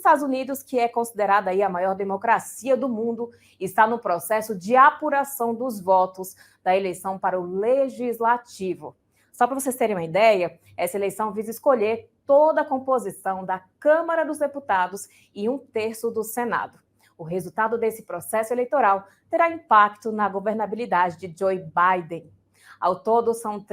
Estados Unidos, que é considerada aí a maior democracia do mundo, está no processo de apuração dos votos da eleição para o legislativo. Só para vocês terem uma ideia, essa eleição visa escolher toda a composição da Câmara dos Deputados e 1/3 do Senado. O resultado desse processo eleitoral terá impacto na governabilidade de Joe Biden. Ao todo, são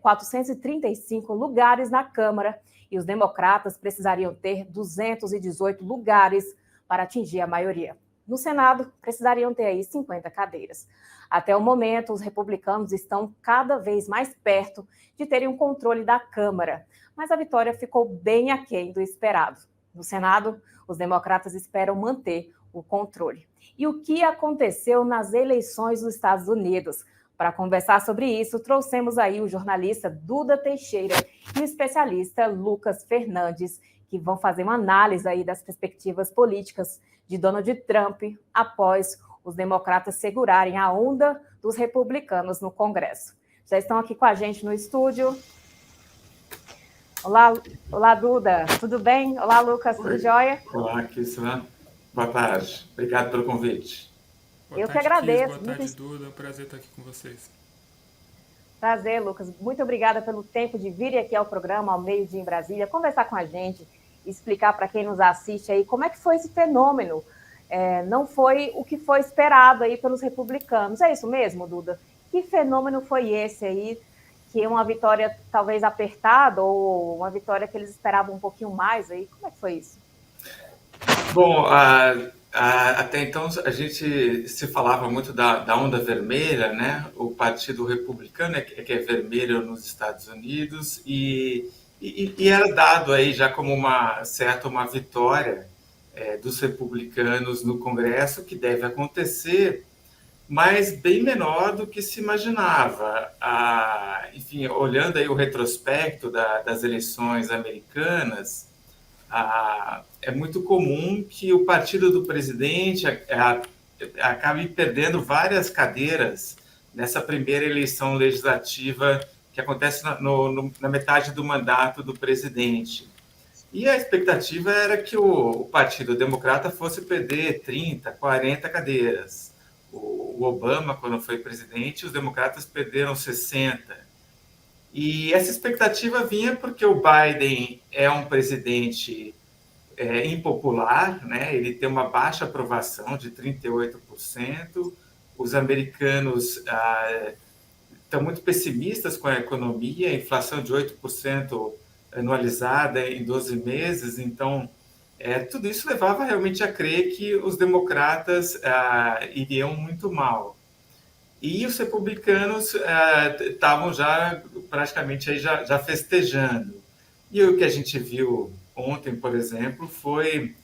435 lugares na Câmara e os democratas precisariam ter 218 lugares para atingir a maioria. No Senado, precisariam ter aí 50 cadeiras. Até o momento, os republicanos estão cada vez mais perto de terem um controle da Câmara, mas a vitória ficou bem aquém do esperado. No Senado, os democratas esperam manter o controle. E o que aconteceu nas eleições dos Estados Unidos? Para conversar sobre isso, trouxemos aí o jornalista Duda Teixeira e o especialista Lucas Fernandes, que vão fazer uma análise aí das perspectivas políticas de Donald Trump após os democratas segurarem a onda dos republicanos no Congresso. Já estão aqui com a gente no estúdio. Olá, Duda, tudo bem? Olá, Lucas, tudo jóia? Olá, Kissana. Boa tarde. Obrigado pelo convite. Eu que agradeço. Boa tarde, Duda. É um prazer estar aqui com vocês. Prazer, Lucas. Muito obrigada pelo tempo de vir aqui ao programa, ao meio-dia em Brasília, conversar com a gente, explicar para quem nos assiste aí como é que foi esse fenômeno. Não foi o que foi esperado aí pelos republicanos. É isso mesmo, Duda? Que fenômeno foi esse aí, que é uma vitória talvez apertada ou uma vitória que eles esperavam um pouquinho mais aí? Como é que foi isso? Bom, até então a gente se falava muito da onda vermelha, né? O Partido Republicano que é vermelho nos Estados Unidos e era dado aí já como uma vitória dos republicanos no Congresso, que deve acontecer, mas bem menor do que se imaginava. Enfim, olhando aí o retrospecto das eleições americanas, é muito comum que o partido do presidente acabe perdendo várias cadeiras nessa primeira eleição legislativa que acontece na metade do mandato do presidente. E a expectativa era que o Partido Democrata fosse perder 30, 40 cadeiras. O Obama, quando foi presidente, os democratas perderam 60. E essa expectativa vinha porque o Biden é um presidente impopular, né? Ele tem uma baixa aprovação de 38%. Os americanos estão muito pessimistas com a economia, a inflação de 8% anualizada em 12 meses. Então, tudo isso levava realmente a crer que os democratas iriam muito mal. E os republicanos estavam já praticamente aí já festejando. E o que a gente viu ontem, por exemplo, foi...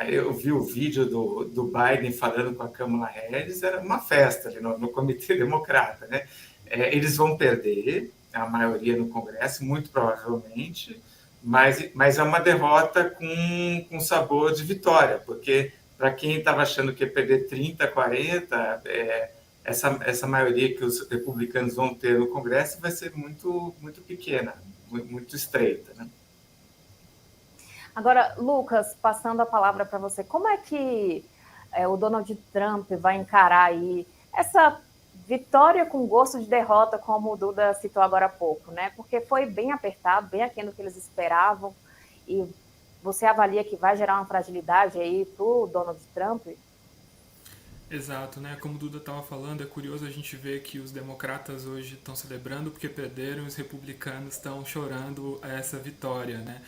eu vi o vídeo do Biden falando com a Kamala Harris, era uma festa ali no Comitê Democrata, né? Eles vão perder a maioria no Congresso, muito provavelmente, mas é uma derrota com sabor de vitória, porque para quem estava achando que ia perder 30, 40, essa maioria que os republicanos vão ter no Congresso vai ser muito, muito pequena, muito estreita, né? Agora, Lucas, passando a palavra para você, como é que o Donald Trump vai encarar aí essa vitória com gosto de derrota, como o Duda citou agora há pouco, né? Porque foi bem apertado, bem aquém do que eles esperavam, e você avalia que vai gerar uma fragilidade aí para o Donald Trump? Exato, né? Como o Duda estava falando, é curioso a gente ver que os democratas hoje estão celebrando porque perderam e os republicanos estão chorando essa vitória, né?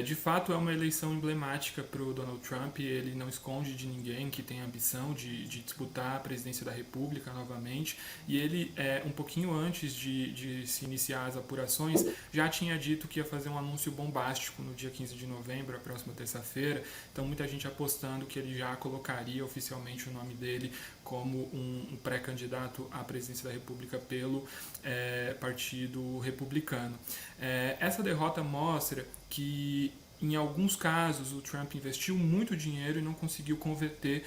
De fato, é uma eleição emblemática para o Donald Trump. Ele não esconde de ninguém que tem a ambição de disputar a presidência da República novamente. E ele, um pouquinho antes de se iniciar as apurações, já tinha dito que ia fazer um anúncio bombástico no dia 15 de novembro, a próxima terça-feira. Então, muita gente apostando que ele já colocaria oficialmente o nome dele como um pré-candidato à presidência da República pelo Partido Republicano. Essa derrota mostra que, em alguns casos, o Trump investiu muito dinheiro e não conseguiu converter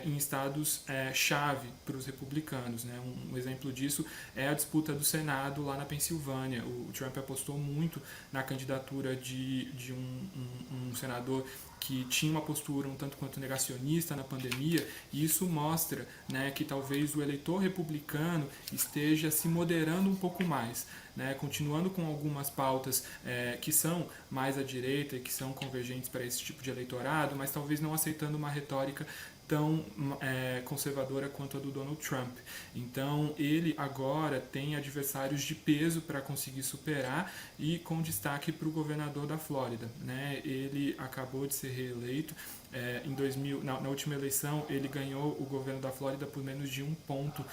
em estados-chave para os republicanos, né? Um exemplo disso é a disputa do Senado lá na Pensilvânia. O Trump apostou muito na candidatura de um senador que tinha uma postura um tanto quanto negacionista na pandemia, e isso mostra, né, que talvez o eleitor republicano esteja se moderando um pouco mais, né, continuando com algumas pautas que são mais à direita e que são convergentes para esse tipo de eleitorado, mas talvez não aceitando uma retórica tão conservadora quanto a do Donald Trump. Então ele agora tem adversários de peso para conseguir superar, e com destaque para o governador da Flórida, né? Ele acabou de ser reeleito. Na última eleição, ele ganhou o governo da Flórida por menos de 1 ponto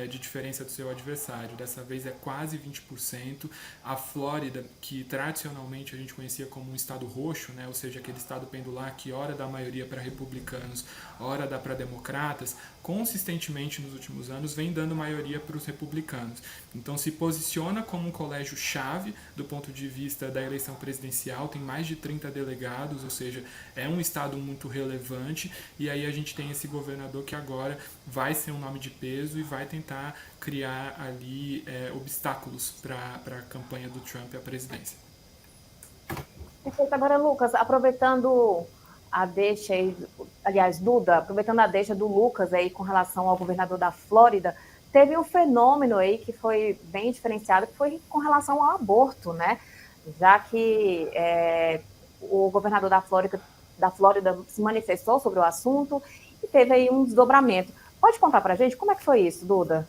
de diferença do seu adversário. Dessa vez é quase 20%. A Flórida, que tradicionalmente a gente conhecia como um estado roxo, né? Ou seja, aquele estado pendular que ora dá maioria para republicanos, ora dá para democratas, consistentemente nos últimos anos vem dando maioria para os republicanos. Então se posiciona como um colégio-chave do ponto de vista da eleição presidencial, tem mais de 30 delegados, ou seja, é um estado muito relevante, e aí a gente tem esse governador que agora vai ser um nome de peso e vai tentar criar ali obstáculos para a campanha do Trump à presidência. Perfeito. Agora, Lucas, aproveitando a deixa aí, aliás, Duda, aproveitando a deixa do Lucas aí com relação ao governador da Flórida, teve um fenômeno aí que foi bem diferenciado, que foi com relação ao aborto, né? Já que o governador da Flórida se manifestou sobre o assunto e teve aí um desdobramento. Pode contar pra gente como é que foi isso, Duda?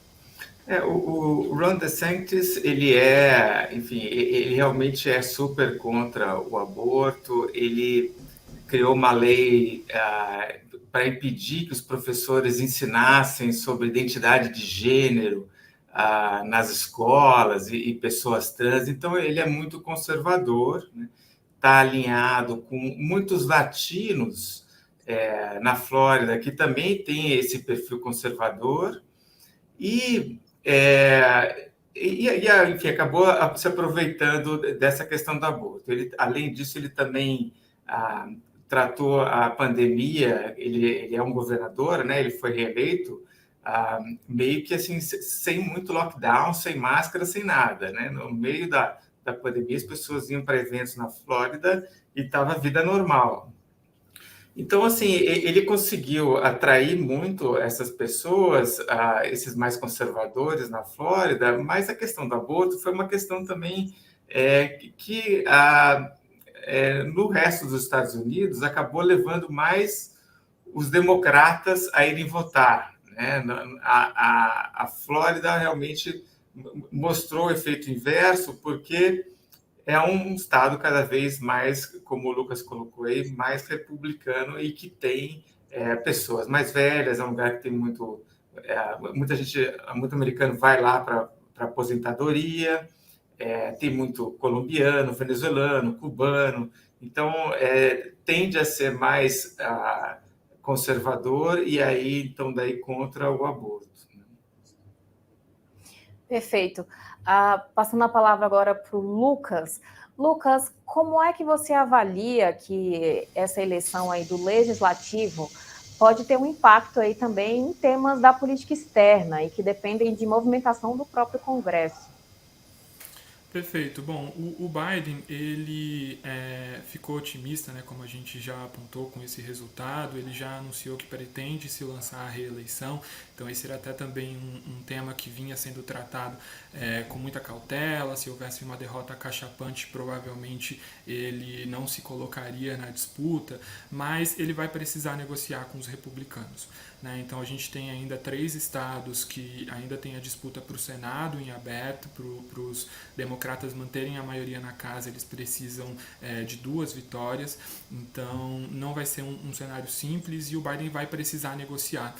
O Ron DeSantis, enfim, ele realmente é super contra o aborto. Ele criou uma lei para impedir que os professores ensinassem sobre identidade de gênero nas escolas e pessoas trans. Então, ele é muito conservador, né? Está alinhado com muitos latinos na Flórida, que também tem esse perfil conservador, enfim, acabou se aproveitando dessa questão do aborto. Além disso, ele também tratou a pandemia. Ele é um governador, né? Ele foi reeleito meio que assim, sem muito lockdown, sem máscara, sem nada, né? No meio da pandemia, as pessoas iam para eventos na Flórida e estava a vida normal. Então, assim, ele conseguiu atrair muito essas pessoas, esses mais conservadores na Flórida, mas a questão do aborto foi uma questão também que no resto dos Estados Unidos acabou levando mais os democratas a irem votar, né? A Flórida realmente mostrou o efeito inverso, porque é um estado cada vez mais, como o Lucas colocou aí, mais republicano, e que tem pessoas mais velhas. É um lugar que tem muita gente, muito americano vai lá para aposentadoria, tem muito colombiano, venezuelano, cubano. Então, tende a ser mais conservador, e aí, então, daí contra o aborto. Perfeito. Passando a palavra agora para o Lucas. Lucas, como é que você avalia que essa eleição aí do Legislativo pode ter um impacto aí também em temas da política externa e que dependem de movimentação do próprio Congresso? Perfeito. Bom, o Biden, ele ficou otimista, né, como a gente já apontou com esse resultado. Ele já anunciou que pretende se lançar à reeleição. Então esse era até também um tema que vinha sendo tratado com muita cautela. Se houvesse uma derrota cachapante, provavelmente ele não se colocaria na disputa, mas ele vai precisar negociar com os republicanos, né? Então a gente tem ainda 3 estados que ainda tem a disputa para o Senado em aberto, para os democratas manterem a maioria na casa. Eles precisam de 2 vitórias, então não vai ser um cenário simples, e o Biden vai precisar negociar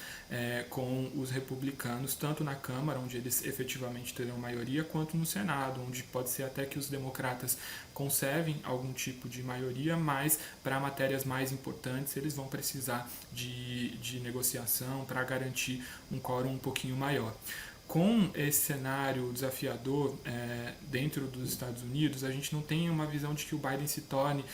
com os republicanos, tanto na Câmara, onde eles efetivamente terão maioria, quanto no Senado, onde pode ser até que os democratas conservem algum tipo de maioria, mas para matérias mais importantes eles vão precisar de negociação para garantir um quórum um pouquinho maior. com esse cenário desafiador dentro dos Estados Unidos, a gente não tem uma visão de que o Biden se torne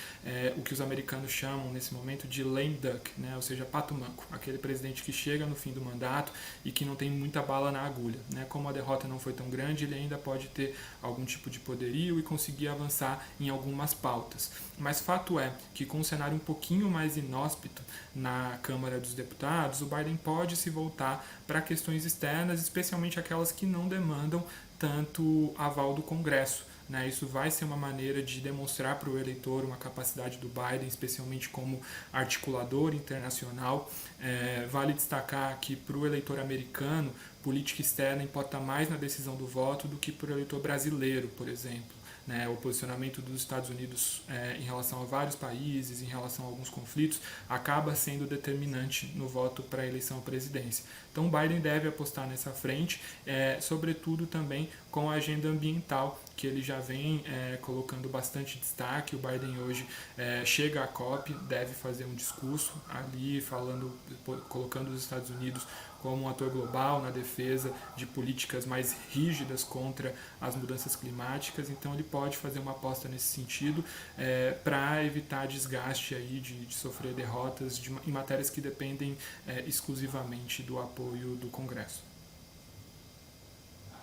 o que os americanos chamam nesse momento de lame duck, né? Ou seja, pato manco, aquele presidente que chega no fim do mandato e que não tem muita bala na agulha, né? Como a derrota não foi tão grande, ele ainda pode ter algum tipo de poderio e conseguir avançar em algumas pautas. Mas fato é que com um cenário um pouquinho mais inóspito na Câmara dos Deputados, o Biden pode se voltar para questões externas, especialmente aquelas que não demandam tanto aval do Congresso. Né? Isso vai ser uma maneira de demonstrar para o eleitor uma capacidade do Biden, especialmente como articulador internacional. Vale destacar que para o eleitor americano, política externa importa mais na decisão do voto do que para o eleitor brasileiro, por exemplo. Né, o posicionamento dos Estados Unidos em relação a vários países, em relação a alguns conflitos, acaba sendo determinante no voto para a eleição à presidência. Então, Biden deve apostar nessa frente, sobretudo também com a agenda ambiental, que ele já vem colocando bastante destaque. O Biden hoje chega à COP, deve fazer um discurso ali, colocando os Estados Unidos como um ator global na defesa de políticas mais rígidas contra as mudanças climáticas. Então ele pode fazer uma aposta nesse sentido para evitar desgaste aí de sofrer derrotas em matérias que dependem exclusivamente do apoio do Congresso.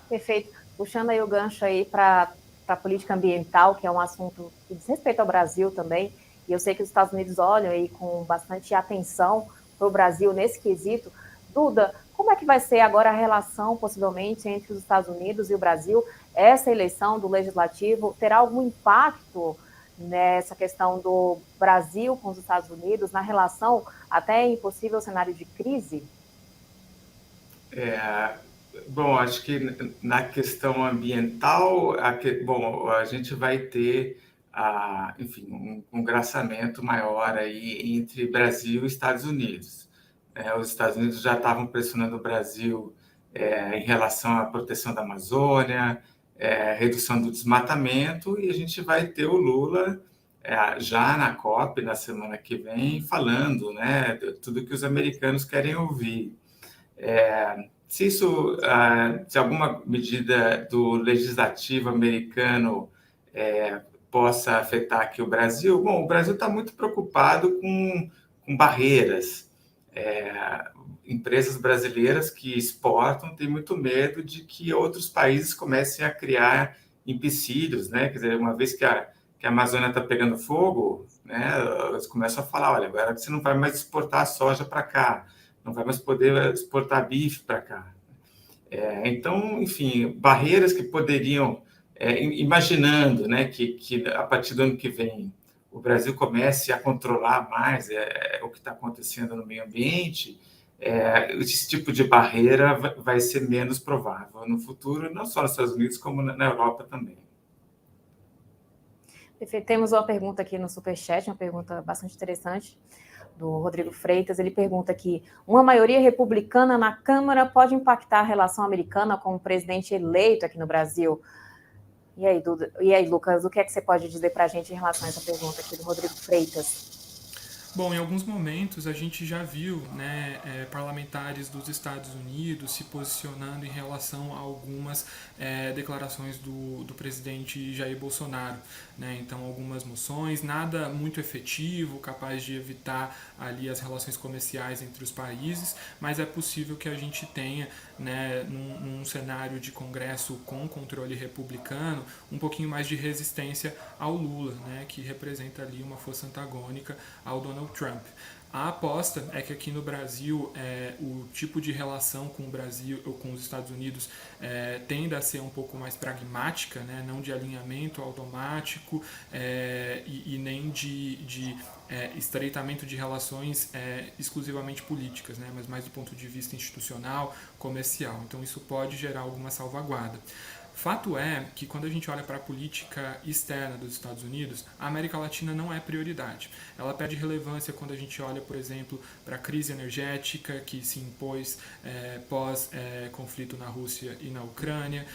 Perfeito. Puxando aí o gancho aí para a política ambiental, que é um assunto que diz respeito ao Brasil também, e eu sei que os Estados Unidos olham aí com bastante atenção para o Brasil nesse quesito. Duda, como é que vai ser agora a relação, possivelmente, entre os Estados Unidos e o Brasil? Essa eleição do Legislativo terá algum impacto nessa questão do Brasil com os Estados Unidos, na relação até em possível cenário de crise? Bom, acho que na questão ambiental, a gente vai ter, enfim, um congraçamento maior aí entre Brasil e Estados Unidos. Os Estados Unidos já estavam pressionando o Brasil em relação à proteção da Amazônia, redução do desmatamento, e a gente vai ter o Lula já na COP, na semana que vem, falando, né, tudo que os americanos querem ouvir. Se alguma medida do legislativo americano possa afetar aqui o Brasil, bom, o Brasil está muito preocupado com barreiras. Empresas brasileiras que exportam têm muito medo de que outros países comecem a criar empecilhos, né? Quer dizer, uma vez que a Amazônia está pegando fogo, né, eles começam a falar, olha, agora você não vai mais exportar soja para cá, não vai mais poder exportar bife para cá. Então, enfim, barreiras que poderiam, imaginando, né, que a partir do ano que vem o Brasil comece a controlar mais o que está acontecendo no meio ambiente, esse tipo de barreira vai ser menos provável no futuro, não só nos Estados Unidos, como na Europa também. Temos uma pergunta aqui no Superchat, uma pergunta bastante interessante, do Rodrigo Freitas. Ele pergunta aqui: uma maioria republicana na Câmara pode impactar a relação americana com o presidente eleito aqui no Brasil? E aí, Duda, e aí, Lucas, o que é que você pode dizer para a gente em relação a essa pergunta aqui do Rodrigo Freitas? Bom, em alguns momentos a gente já viu, né, parlamentares dos Estados Unidos se posicionando em relação a algumas declarações do presidente Jair Bolsonaro. Né? Então, algumas moções, nada muito efetivo, capaz de evitar ali as relações comerciais entre os países, mas é possível que a gente tenha, né, num cenário de Congresso com controle republicano, um pouquinho mais de resistência ao Lula, né, que representa ali uma força antagônica ao Donald Trump. A aposta é que aqui no Brasil o tipo de relação com o Brasil ou com os Estados Unidos tende a ser um pouco mais pragmática, né? Não de alinhamento automático e nem de estreitamento de relações exclusivamente políticas, né? Mas mais do ponto de vista institucional, comercial. Então isso pode gerar alguma salvaguarda. Fato é que quando a gente olha para a política externa dos Estados Unidos, a América Latina não é prioridade. Ela perde relevância quando a gente olha, por exemplo, para a crise energética que se impôs pós-conflito na Rússia e na Ucrânia.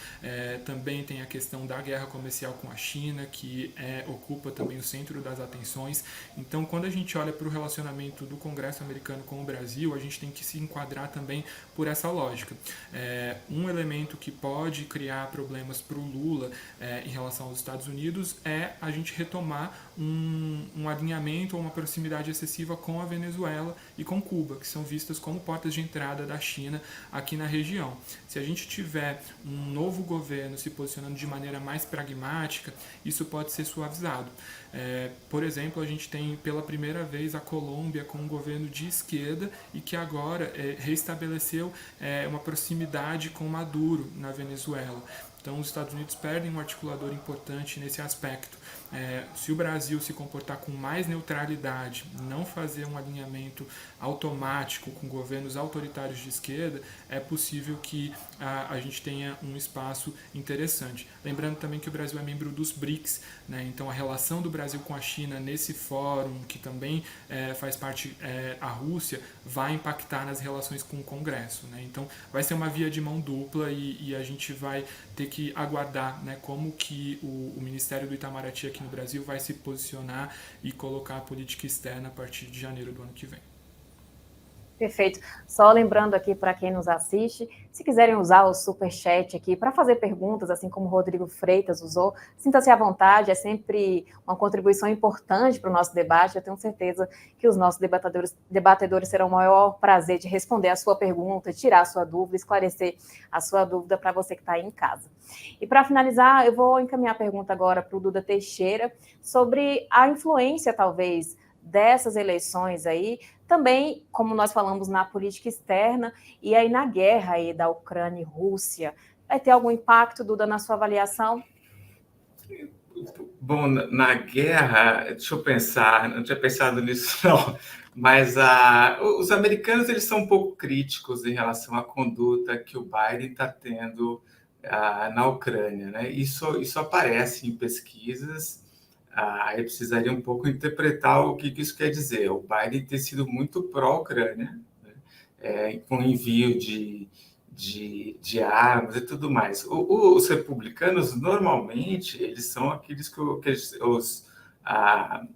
Também tem a questão da guerra comercial com a China, que ocupa também o centro das atenções. Então, quando a gente olha para o relacionamento do Congresso americano com o Brasil, a gente tem que se enquadrar também por essa lógica. Um elemento que pode criar problemas para o Lula em relação aos Estados Unidos é a gente retomar um alinhamento ou uma proximidade excessiva com a Venezuela e com Cuba, que são vistas como portas de entrada da China aqui na região. Se a gente tiver um novo governo se posicionando de maneira mais pragmática, isso pode ser suavizado. Por exemplo, a gente tem pela primeira vez a Colômbia com um governo de esquerda e que agora restabeleceu uma proximidade com Maduro na Venezuela. Então, os Estados Unidos perdem um articulador importante nesse aspecto. Se o Brasil se comportar com mais neutralidade, não fazer um alinhamento automático com governos autoritários de esquerda, é possível que a gente tenha um espaço interessante. Lembrando também que o Brasil é membro dos BRICS, né? Então a relação do Brasil com a China nesse fórum, que também faz parte a Rússia, vai impactar nas relações com o Congresso, né? Então vai ser uma via de mão dupla e a gente vai ter que aguardar, né, como que o Ministério do Itamaraty aqui no Brasil vai se posicionar e colocar a política externa a partir de janeiro do ano que vem. Perfeito. Só lembrando aqui para quem nos assiste, se quiserem usar o Superchat aqui para fazer perguntas, assim como o Rodrigo Freitas usou, sinta-se à vontade, é sempre uma contribuição importante para o nosso debate. Eu tenho certeza que os nossos debatedores terão o maior prazer de responder a sua pergunta, tirar a sua dúvida, esclarecer a sua dúvida para você que está aí em casa. E para finalizar, eu vou encaminhar a pergunta agora para o Duda Teixeira sobre a influência, talvez, dessas eleições aí, também, como nós falamos, na política externa e aí na guerra aí da Ucrânia e Rússia. Vai ter algum impacto, Duda, na sua avaliação? Bom, na guerra, deixa eu pensar, não tinha pensado nisso não, mas os americanos eles são um pouco críticos em relação à conduta que o Biden está tendo na Ucrânia, né? Isso aparece em pesquisas. Eu precisaria um pouco interpretar o que isso quer dizer. O Biden tem sido muito pró-Ucrânia, né? Com envio de armas e tudo mais. Os republicanos, normalmente, eles são aqueles os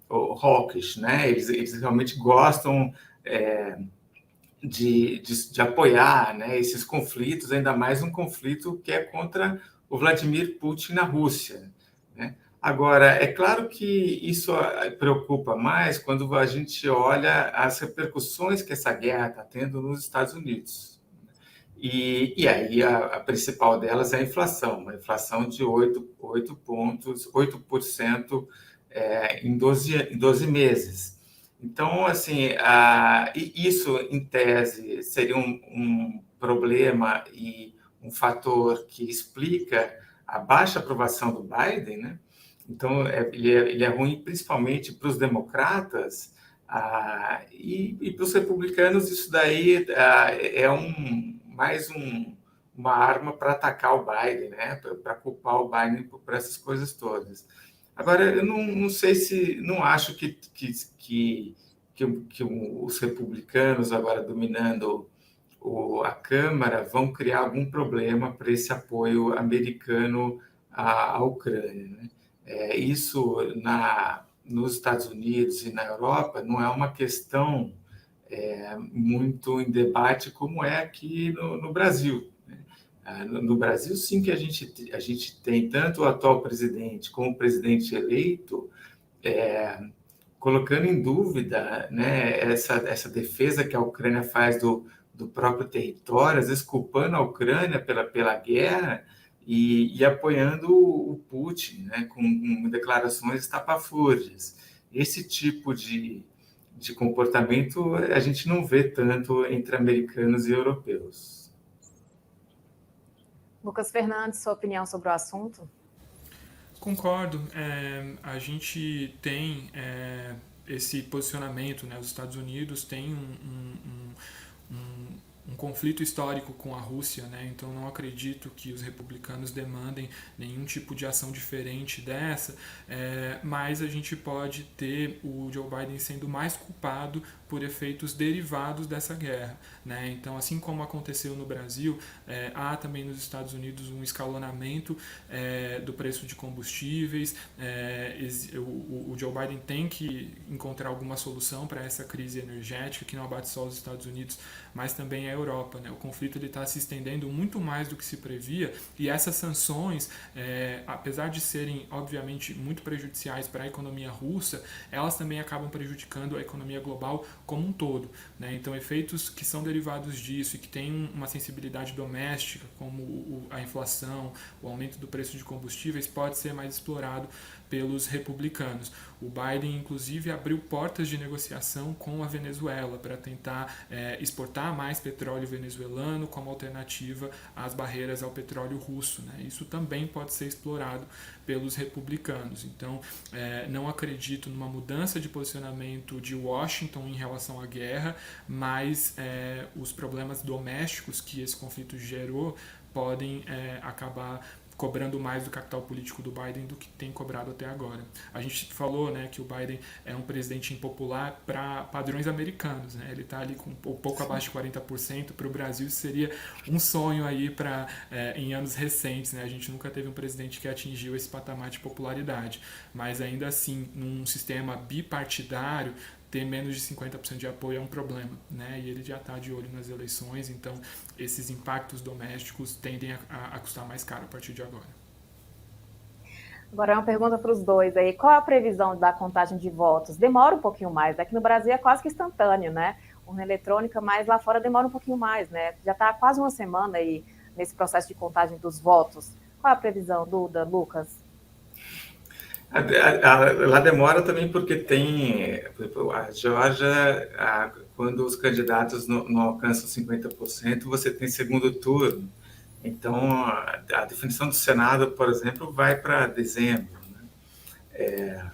hawkish, né? Eles realmente gostam de apoiar, né, esses conflitos, ainda mais um conflito que é contra o Vladimir Putin na Rússia, né? Agora, é claro que isso preocupa mais quando a gente olha as repercussões que essa guerra está tendo nos Estados Unidos. E aí a principal delas é a inflação, uma inflação de 8% em 12 meses. Então, assim, isso, em tese, seria um problema e um fator que explica a baixa aprovação do Biden, né? Então, ele é ruim principalmente para os democratas e para os republicanos. Isso daí é mais uma arma para atacar o Biden, né? Para culpar o Biden por essas coisas todas. Agora, eu não sei se... Não acho que os republicanos, agora dominando a Câmara, vão criar algum problema para esse apoio americano à Ucrânia, né? Isso nos Estados Unidos e na Europa não é uma questão muito em debate como é aqui no Brasil, né? No Brasil, sim, que a gente tem tanto o atual presidente como o presidente eleito colocando em dúvida, né, essa defesa que a Ucrânia faz do próprio território, às vezes culpando a Ucrânia pela guerra e apoiando o Putin, né, com declarações estapafúrdias. Esse tipo de comportamento a gente não vê tanto entre americanos e europeus. Lucas Fernandes, sua opinião sobre o assunto? Concordo. A gente tem esse posicionamento, né? Os Estados Unidos têm um um conflito histórico com a Rússia, né? Então não acredito que os republicanos demandem nenhum tipo de ação diferente dessa, mas a gente pode ter o Joe Biden sendo mais culpado por efeitos derivados dessa guerra, né? Então, assim como aconteceu no Brasil, há também nos Estados Unidos um escalonamento do preço de combustíveis. O Joe Biden tem que encontrar alguma solução para essa crise energética que não abate só os Estados Unidos, mas também a Europa, né? O conflito está se estendendo muito mais do que se previa, e essas sanções, apesar de serem obviamente muito prejudiciais para a economia russa, elas também acabam prejudicando a economia global como um todo, né? Então, efeitos que são derivados disso e que têm uma sensibilidade doméstica, como a inflação, o aumento do preço de combustíveis, pode ser mais explorado pelos republicanos. O Biden, inclusive, abriu portas de negociação com a Venezuela para tentar exportar mais petróleo venezuelano como alternativa às barreiras ao petróleo russo, né? Isso também pode ser explorado pelos republicanos. Então, não acredito numa mudança de posicionamento de Washington em relação à guerra, mas os problemas domésticos que esse conflito gerou podem acabar cobrando mais do capital político do Biden do que tem cobrado até agora. A gente falou, né, que o Biden é um presidente impopular para padrões americanos, né? Ele está ali com um pouco abaixo de 40%. Para o Brasil isso seria um sonho aí em anos recentes, né? A gente nunca teve um presidente que atingiu esse patamar de popularidade, mas ainda assim, num sistema bipartidário, ter menos de 50% de apoio é um problema, né? E ele já está de olho nas eleições, então esses impactos domésticos tendem a custar mais caro a partir de agora. Agora é uma pergunta para os dois aí. Qual a previsão da contagem de votos? Demora um pouquinho mais. Aqui no Brasil é quase que instantâneo, né? Urna eletrônica, mas lá fora demora um pouquinho mais, né? Já está quase uma semana aí nesse processo de contagem dos votos. Qual a previsão, Duda, Lucas? Lá demora também porque tem, por exemplo, a Geórgia, quando os candidatos não alcançam 50%, você tem segundo turno. Então, a definição do Senado, por exemplo, vai para dezembro, né?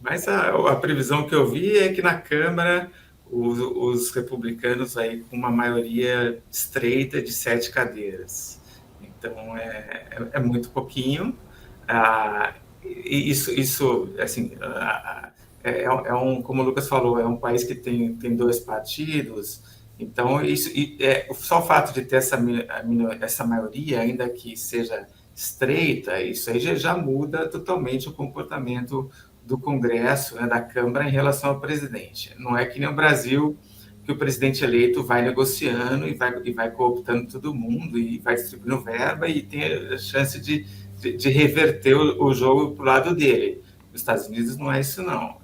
Mas a previsão que eu vi é que na Câmara os republicanos aí com uma maioria estreita de 7 cadeiras. Então, é muito pouquinho. Isso assim, como o Lucas falou, é um país que tem 2 partidos, então só o fato de ter essa maioria, ainda que seja estreita, isso aí já muda totalmente o comportamento do Congresso, né, da Câmara em relação ao presidente. Não é que nem o Brasil, que o presidente eleito vai negociando e vai cooptando todo mundo e vai distribuindo verba e tem a chance de reverter o jogo para o lado dele. Nos Estados Unidos não é isso, não.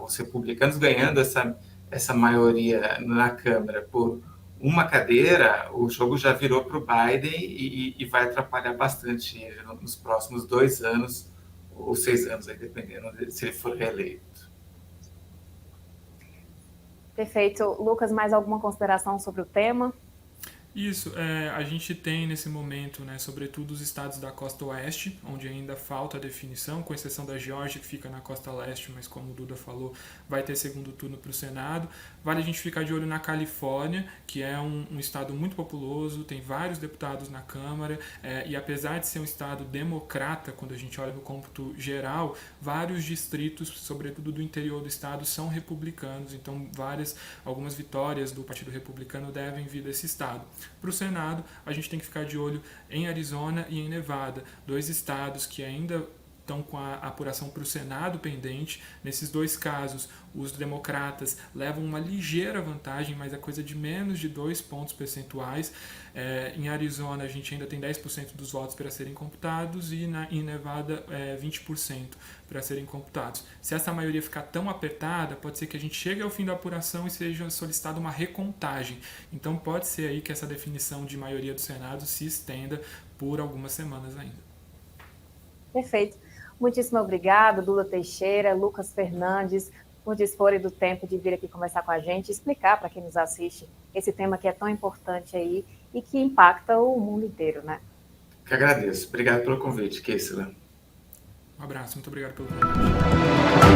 Os republicanos ganhando essa maioria na Câmara por uma cadeira, o jogo já virou para o Biden e vai atrapalhar bastante ele nos próximos 2 anos ou 6 anos, aí, dependendo se ele for reeleito. Perfeito. Lucas, mais alguma consideração sobre o tema? Isso, a gente tem nesse momento, né, sobretudo os estados da costa oeste, onde ainda falta a definição, com exceção da Geórgia, que fica na costa leste, mas como o Duda falou, vai ter segundo turno para o Senado. Vale a gente ficar de olho na Califórnia, que é um estado muito populoso, tem vários deputados na Câmara, e apesar de ser um estado democrata, quando a gente olha no cômputo geral, vários distritos, sobretudo do interior do estado, são republicanos, então algumas vitórias do Partido Republicano devem vir desse estado. Para o Senado, a gente tem que ficar de olho em Arizona e em Nevada, 2 estados que ainda estão com a apuração para o Senado pendente. Nesses 2 casos, os democratas levam uma ligeira vantagem, mas é coisa de menos de 2 pontos percentuais. Em Arizona, a gente ainda tem 10% dos votos para serem computados e em Nevada, 20% para serem computados. Se essa maioria ficar tão apertada, pode ser que a gente chegue ao fim da apuração e seja solicitada uma recontagem. Então pode ser aí que essa definição de maioria do Senado se estenda por algumas semanas ainda. Perfeito. Muitíssimo obrigada, Duda Teixeira, Lucas Fernandes, por disporem do tempo de vir aqui conversar com a gente, explicar para quem nos assiste esse tema que é tão importante aí e que impacta o mundo inteiro, né? Que agradeço. Obrigado pelo convite, Keisla. Um abraço, muito obrigado pelo convite.